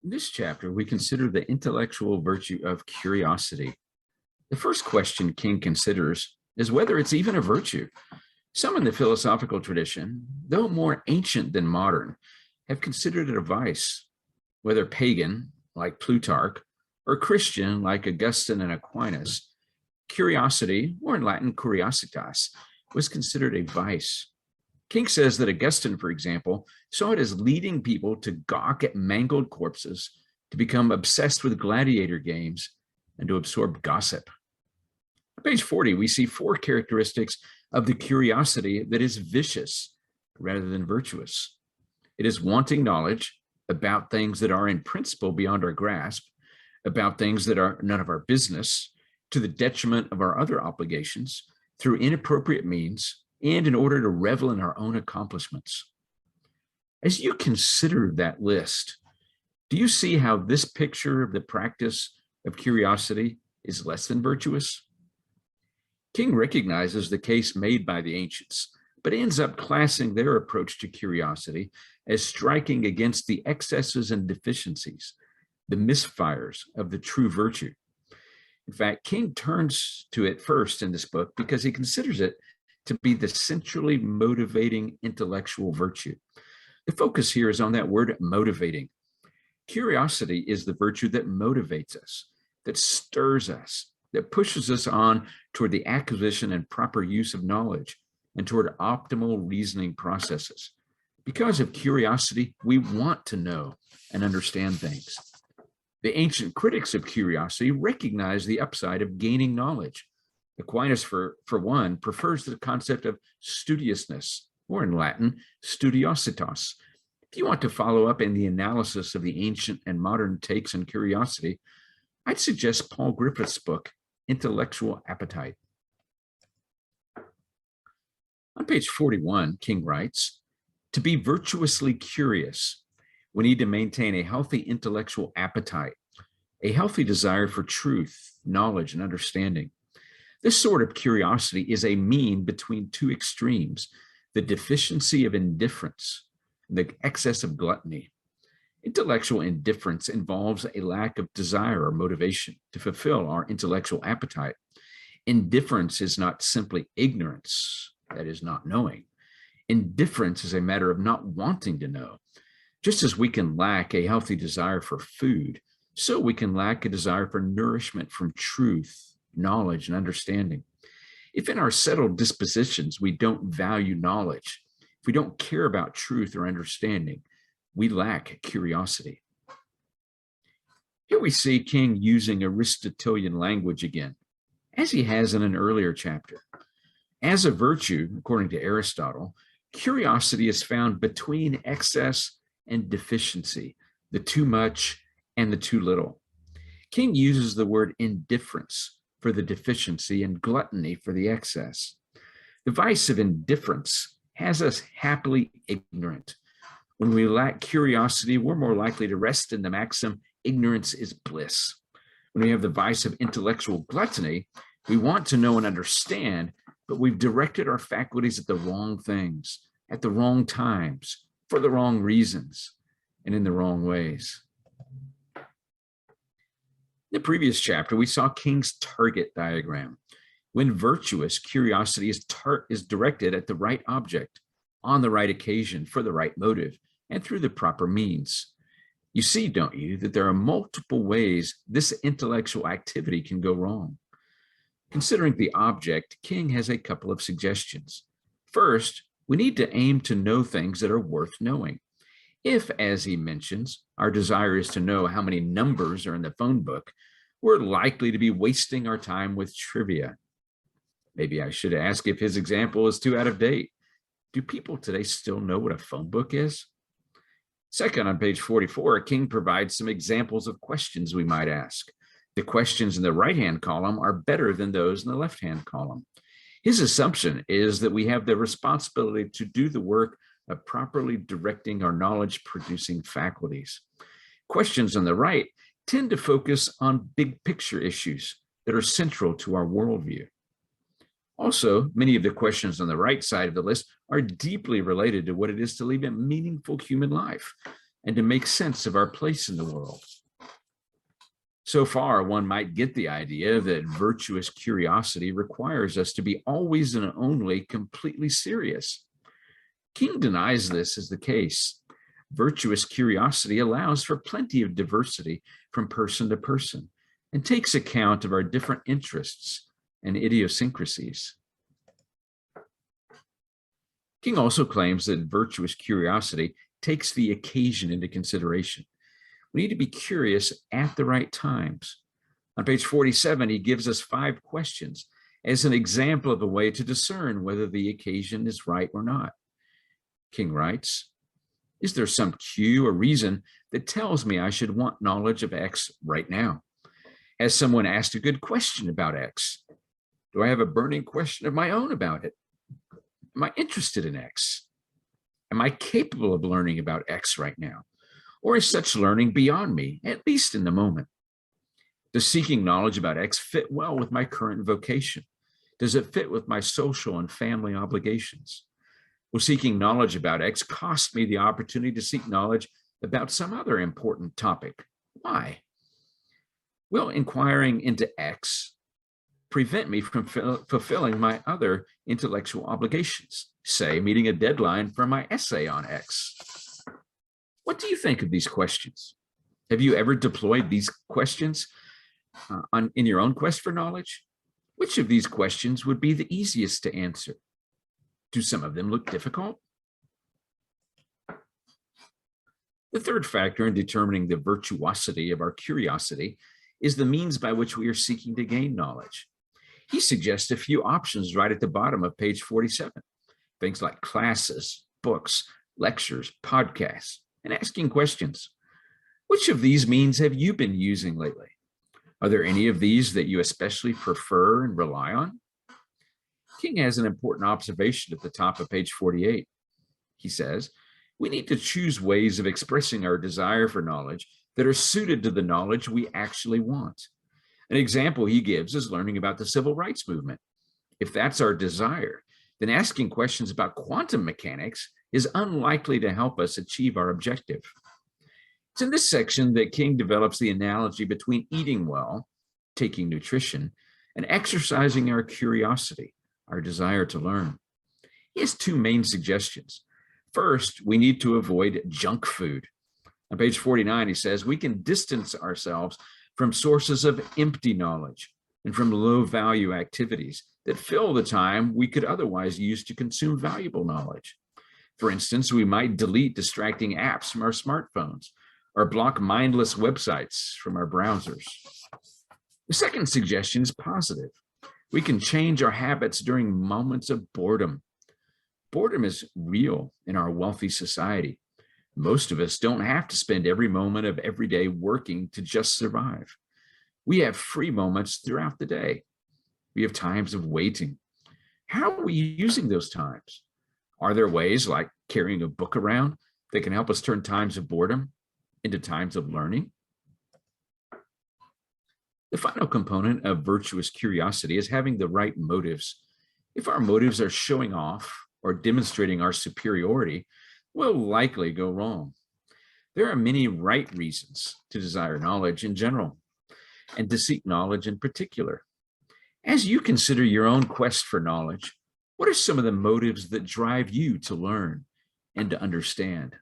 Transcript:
In this chapter, we consider the intellectual virtue of curiosity. The first question King considers is whether it's even a virtue. Some in the philosophical tradition, though more ancient than modern, have considered it a vice, whether pagan, like Plutarch, or Christian, like Augustine and Aquinas. Curiosity, or in Latin curiositas, was considered a vice. King says that Augustine, for example, saw it as leading people to gawk at mangled corpses, to become obsessed with gladiator games, and to absorb gossip. On page 40, we see four characteristics of the curiosity that is vicious rather than virtuous. It is wanting knowledge about things that are in principle beyond our grasp, about things that are none of our business, to the detriment of our other obligations, through inappropriate means, and in order to revel in our own accomplishments. As you consider that list, do you see how this picture of the practice of curiosity is less than virtuous? King recognizes the case made by the ancients, but ends up classing their approach to curiosity as striking against the excesses and deficiencies, the misfires of the true virtue. In fact, King turns to it first in this book because he considers it to be the centrally motivating intellectual virtue. The focus here is on that word motivating. Curiosity is the virtue that motivates us, that stirs us, that pushes us on toward the acquisition and proper use of knowledge and toward optimal reasoning processes. Because of curiosity, we want to know and understand things. The ancient critics of curiosity recognize the upside of gaining knowledge. Aquinas, for one, prefers the concept of studiousness, or in Latin, studiositas. If you want to follow up in the analysis of the ancient and modern takes on curiosity, I'd suggest Paul Griffith's book, Intellectual Appetite. On page 41, King writes, "To be virtuously curious, we need to maintain a healthy intellectual appetite, a healthy desire for truth, knowledge, and understanding. This sort of curiosity is a mean between two extremes, the deficiency of indifference and the excess of gluttony. Intellectual indifference involves a lack of desire or motivation to fulfill our intellectual appetite. Indifference is not simply ignorance, that is, not knowing. Indifference is a matter of not wanting to know. Just as we can lack a healthy desire for food, so we can lack a desire for nourishment from truth, knowledge, and understanding. If in our settled dispositions we don't value knowledge, if we don't care about truth or understanding, we lack curiosity." Here we see King using Aristotelian language again, as he has in an earlier chapter. As a virtue, according to Aristotle, curiosity is found between excess and deficiency, the too much and the too little. King uses the word indifference for the deficiency and gluttony for the excess. The vice of indifference has us happily ignorant. When we lack curiosity, we're more likely to rest in the maxim, ignorance is bliss. When we have the vice of intellectual gluttony, we want to know and understand, but we've directed our faculties at the wrong things, at the wrong times, for the wrong reasons, and in the wrong ways. In the previous chapter, we saw King's target diagram. When virtuous, curiosity is directed at the right object, on the right occasion, for the right motive, and through the proper means. You see, don't you, that there are multiple ways this intellectual activity can go wrong. Considering the object, King has a couple of suggestions. First, we need to aim to know things that are worth knowing. If, as he mentions, our desire is to know how many numbers are in the phone book, we're likely to be wasting our time with trivia. Maybe I should ask if his example is too out of date. Do people today still know what a phone book is? Second, on page 44, King provides some examples of questions we might ask. The questions in the right-hand column are better than those in the left-hand column. His assumption is that we have the responsibility to do the work of properly directing our knowledge-producing faculties. Questions on the right tend to focus on big picture issues that are central to our worldview. Also, many of the questions on the right side of the list are deeply related to what it is to lead a meaningful human life. and to make sense of our place in the world. So far, one might get the idea that virtuous curiosity requires us to be always and only completely serious. King denies this as the case. Virtuous curiosity allows for plenty of diversity from person to person and takes account of our different interests and idiosyncrasies. King also claims that virtuous curiosity takes the occasion into consideration. We need to be curious at the right times. On page 47, he gives us 5 questions as an example of a way to discern whether the occasion is right or not. King writes, is there some cue or reason that tells me I should want knowledge of X right now? Has someone asked a good question about X? Do I have a burning question of my own about it? Am I interested in X? Am I capable of learning about X right now? Or is such learning beyond me, at least in the moment? Does seeking knowledge about X fit well with my current vocation? Does it fit with my social and family obligations? Will seeking knowledge about X cost me the opportunity to seek knowledge about some other important topic? Why? Will inquiring into X prevent me from fulfilling my other intellectual obligations, say meeting a deadline for my essay on X? What do you think of these questions? Have you ever deployed these questions in your own quest for knowledge? Which of these questions would be the easiest to answer? Do some of them look difficult? The third factor in determining the virtuosity of our curiosity is the means by which we are seeking to gain knowledge. He suggests a few options right at the bottom of page 47. Things like classes, books, lectures, podcasts, and asking questions. Which of these means have you been using lately? Are there any of these that you especially prefer and rely on? King has an important observation at the top of page 48. He says, we need to choose ways of expressing our desire for knowledge that are suited to the knowledge we actually want. An example he gives is learning about the civil rights movement. If that's our desire, then asking questions about quantum mechanics is unlikely to help us achieve our objective. It's in this section that King develops the analogy between eating well, taking nutrition, and exercising our curiosity, our desire to learn. He has 2 main suggestions. First, we need to avoid junk food. On page 49, he says, we can distance ourselves from sources of empty knowledge and from low-value activities that fill the time we could otherwise use to consume valuable knowledge. For instance, we might delete distracting apps from our smartphones or block mindless websites from our browsers. The second suggestion is positive. We can change our habits during moments of boredom. Boredom is real in our wealthy society. Most of us don't have to spend every moment of every day working to just survive. We have free moments throughout the day. We have times of waiting. How are we using those times? Are there ways like carrying a book around that can help us turn times of boredom into times of learning? The final component of virtuous curiosity is having the right motives. If our motives are showing off or demonstrating our superiority, we'll likely go wrong. There are many right reasons to desire knowledge in general and to seek knowledge in particular. As you consider your own quest for knowledge, what are some of the motives that drive you to learn and to understand?